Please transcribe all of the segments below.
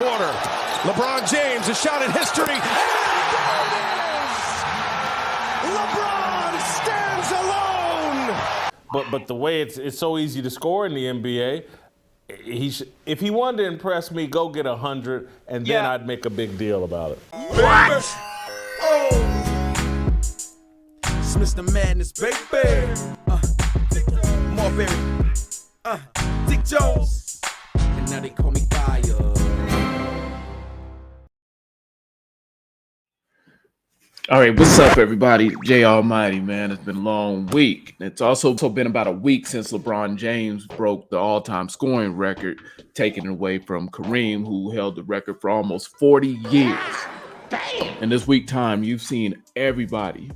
Quarter. LeBron James, a shot in history. And there it is! LeBron stands alone. But the way it's so easy to score in the NBA, if he wanted to impress me, go get 100, and then I'd make a big deal about it. What? Oh! It's Mr. Madness, baby. Marbury. Dick Jones. And now they call me Fire. All right, what's up, everybody? Jay Almighty, man. It's been a long week. It's also been about a week since LeBron James broke the all-time scoring record, taking it away from Kareem, who held the record for almost 40 years. In this week time, you've seen everybody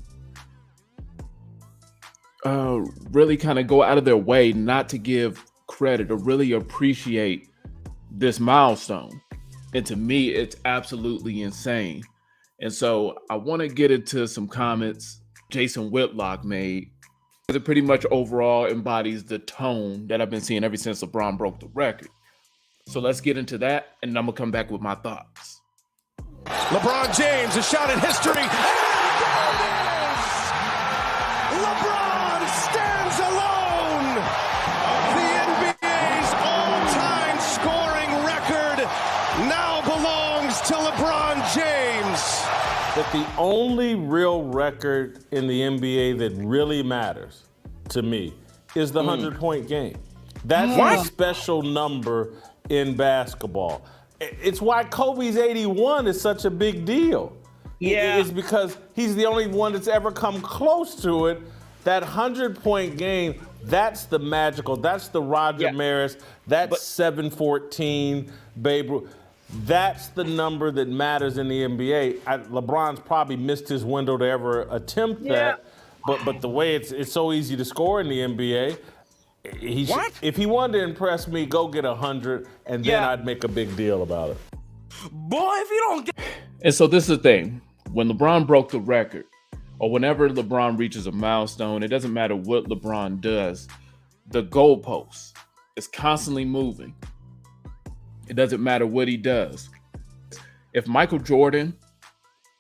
really kind of go out of their way not to give credit or really appreciate this milestone. And to me, it's absolutely insane. And so I want to get into some comments Jason Whitlock made. It pretty much overall embodies the tone that I've been seeing ever since LeBron broke the record. So let's get into that, and I'm going to come back with my thoughts. LeBron James, a shot in history. And there it is! LeBron stands alone. The NBA's all-time scoring record now belongs to LeBron James. That the only real record in the NBA that really matters to me is the 100-point game. That's a special number in basketball. It's why Kobe's 81 is such a big deal. Yeah. It's because he's the only one that's ever come close to it. That 100-point game, that's the magical, that's the Roger Maris, that's 714 Babe Ruth. That's the number that matters in the NBA. LeBron's probably missed his window to ever attempt that, but the way it's so easy to score in the NBA, if he wanted to impress me, go get 100, and then I'd make a big deal about it. Boy, if you don't get... And so this is the thing. When LeBron broke the record, or whenever LeBron reaches a milestone, it doesn't matter what LeBron does, the goalpost is constantly moving. It doesn't matter what he does. If Michael Jordan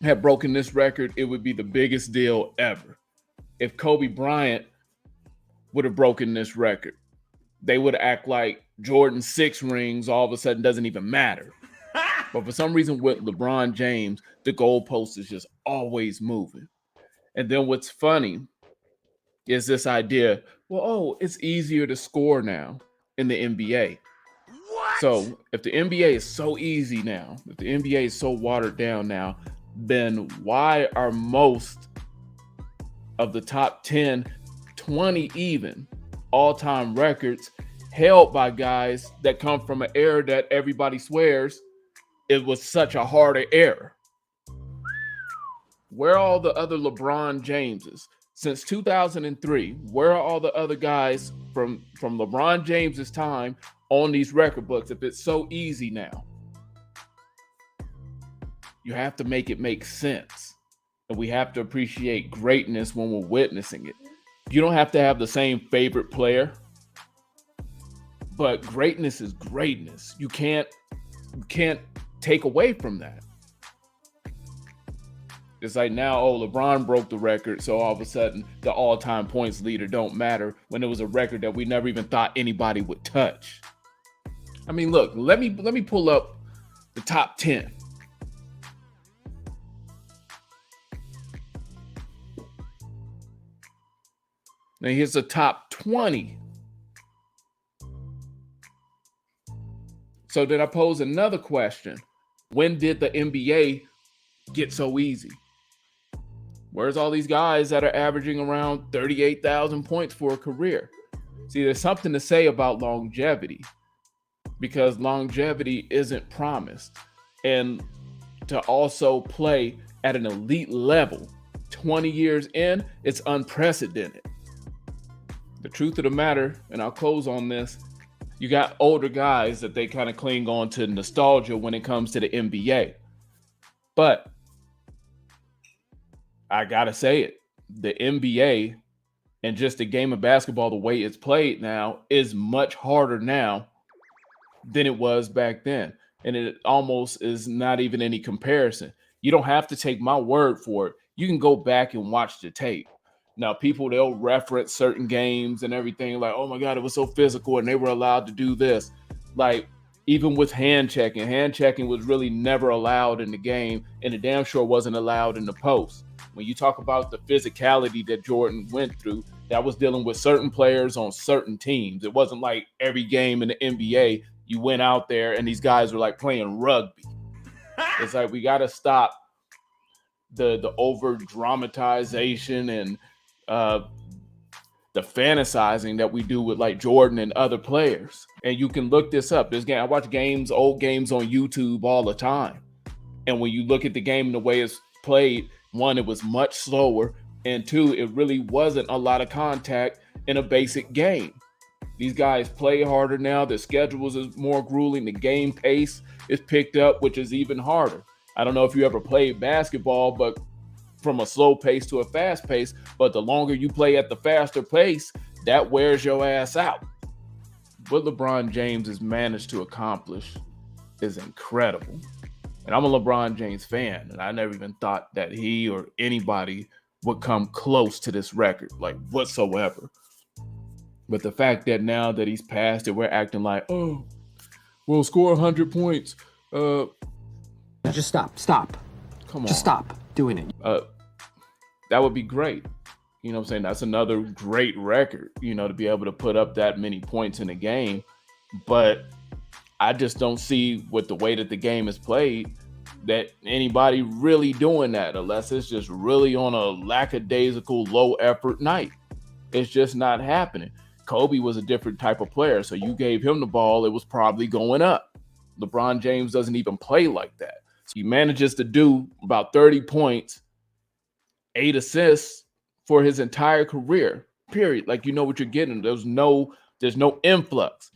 had broken this record, it would be the biggest deal ever. If Kobe Bryant would have broken this record, they would act like Jordan's 6 rings all of a sudden doesn't even matter. But for some reason with LeBron James, the goalpost is just always moving. And then what's funny is this idea, it's easier to score now in the NBA. So if the NBA is so easy now, if the NBA is so watered down now, then why are most of the top 10, 20 even all-time records held by guys that come from an era that everybody swears it was such a harder era? Where are all the other LeBron Jameses? Since 2003, where are all the other guys from LeBron James's time on these record books if it's so easy now? You have to make it make sense. And we have to appreciate greatness when we're witnessing it. You don't have to have the same favorite player, but greatness is greatness. You can't take away from that. It's like now, LeBron broke the record, so all of a sudden the all-time points leader don't matter when it was a record that we never even thought anybody would touch. I mean, look, let me pull up the top 10. Now here's the top 20. So then I pose another question. When did the NBA get so easy? Where's all these guys that are averaging around 38,000 points for a career? See, there's something to say about longevity, because longevity isn't promised. And to also play at an elite level 20 years in, it's unprecedented. The truth of the matter, and I'll close on this, you got older guys that they kind of cling on to nostalgia when it comes to the NBA. But I gotta say it, the NBA and just the game of basketball, the way it's played now, is much harder now than it was back then. and it almost is not even any comparison. You don't have to take my word for it. You can go back and watch the tape. Now, people, they'll reference certain games and everything like, oh my God, it was so physical and they were allowed to do this. Like, even with hand checking was really never allowed in the game, and it damn sure wasn't allowed in the post. When you talk about the physicality that Jordan went through, that was dealing with certain players on certain teams. It wasn't like every game in the NBA, you went out there and these guys were like playing rugby. It's like, we got to stop the over dramatization and the fantasizing that we do with like Jordan and other players. And you can look this up. This game, I watch old games on YouTube all the time. And when you look at the game and the way it's played, one, it was much slower, and two, it really wasn't a lot of contact in a basic game. These guys play harder now. The schedules is more grueling. The game pace is picked up, which is even harder. I don't know if you ever played basketball, but from a slow pace to a fast pace, but the longer you play at the faster pace, that wears your ass out. What LeBron James has managed to accomplish is incredible. And I'm a LeBron James fan, and I never even thought that he or anybody would come close to this record, like whatsoever. But the fact that now that he's passed it, we're acting like, oh, we'll score 100 points. Just stop. Come on. Just stop doing it. That would be great. You know what I'm saying? That's another great record, to be able to put up that many points in a game. But I just don't see, with the way that the game is played, that anybody really doing that, unless it's just really on a lackadaisical, low effort night. It's just not happening. Kobe was a different type of player, so you gave him the ball, it was probably going up. LeBron James doesn't even play like that. So he manages to do about 30 points, 8 assists for his entire career, period. Like, you know what you're getting. There's no influx.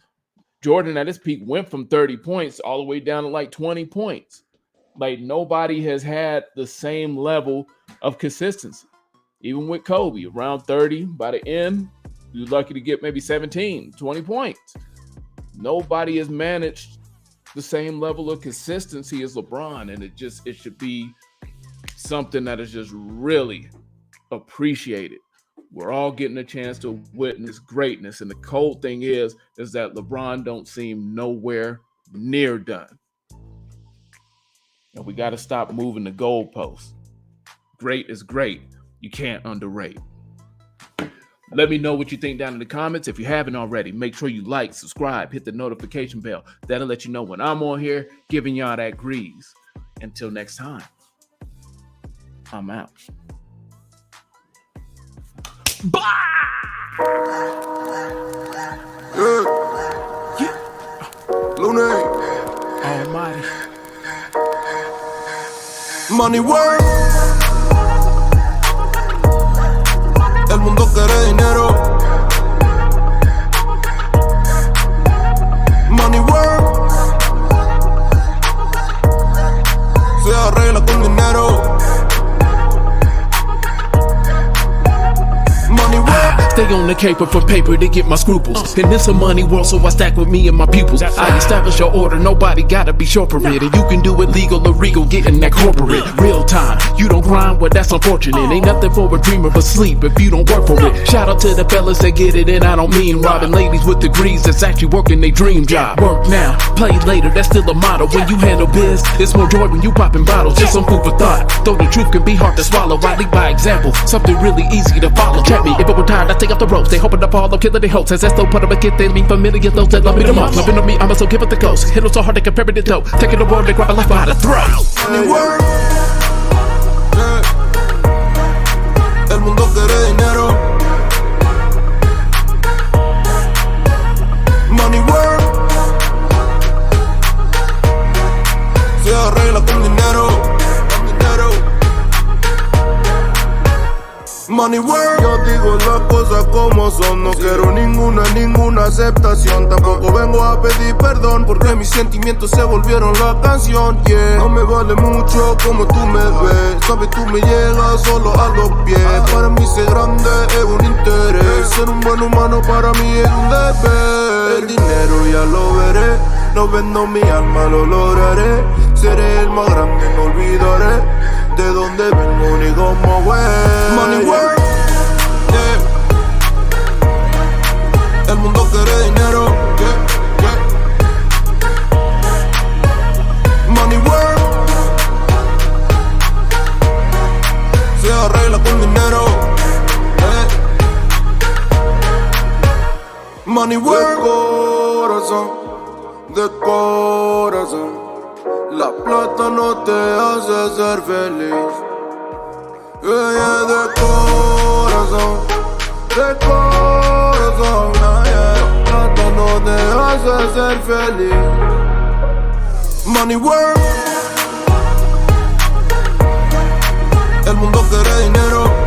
Jordan at his peak went from 30 points all the way down to like 20 points. Like, nobody has had the same level of consistency. Even with Kobe, around 30, by the end, you're lucky to get maybe 17, 20 points. Nobody has managed the same level of consistency as LeBron, and it should be something that is just really appreciated. We're all getting a chance to witness greatness, and the cold thing is that LeBron don't seem nowhere near done. And we got to stop moving the goalposts. Great is great. You can't underrate. Let me know what you think down in the comments. If you haven't already, make sure you like, subscribe, hit the notification bell. That'll let you know when I'm on here giving y'all that grease. Until next time, I'm out. Bye! Almighty. Money work. El mundo quiere dinero. Money work. Se arregla con dinero. Money work. Stay on the caper for paper to get my scruples. And it's a money world, so I stack with me and my pupils. I establish your order, nobody gotta be sure for it. And you can do it legal or regal, getting that corporate. Real time, you don't grind, well that's unfortunate. Ain't nothing for a dreamer but sleep if you don't work for it. Shout out to the fellas that get it, and I don't mean robbing ladies with degrees that's actually working their dream job. Work now, play later, that's still a motto. When you handle biz, it's more joy when you popping bottles. Just some food for thought, though the truth can be hard to swallow. I lead by example, something really easy to follow. Check me, if I were tired, I take off the ropes. They hoping to fall, I'm killing the hopes. As that's no part of a kid, they mean familiar those that love me the most. Loving on me, I'm so give it the ghost. Hit them so hard they can bury the dope. Taking the world, they grab a life by the throat. Money work. El mundo quiere dinero. Money work. Se arregla con dinero. Money work. Yo digo las cosas como son. No quiero ninguna aceptación. Tampoco vengo a pedir perdón, porque mis sentimientos se volvieron la canción, yeah. No me vale mucho como tú me ves. Sabes, tú me llegas solo a los pies. Para mí ser grande es un interés. Ser un buen humano para mí es un deber. El dinero ya lo veré. No vendo mi alma, lo lograré. Seré el más grande, no olvidaré de dónde vengo ni cómo voy. Money work, yeah. El mundo quiere dinero, yeah, yeah. Money work, se arregla con dinero, yeah. Money work, de corazón. La plata no te hace ser feliz. Yeah, yeah, de corazón, yeah, yeah. La plata no te hace ser feliz. Money work, el mundo quiere dinero.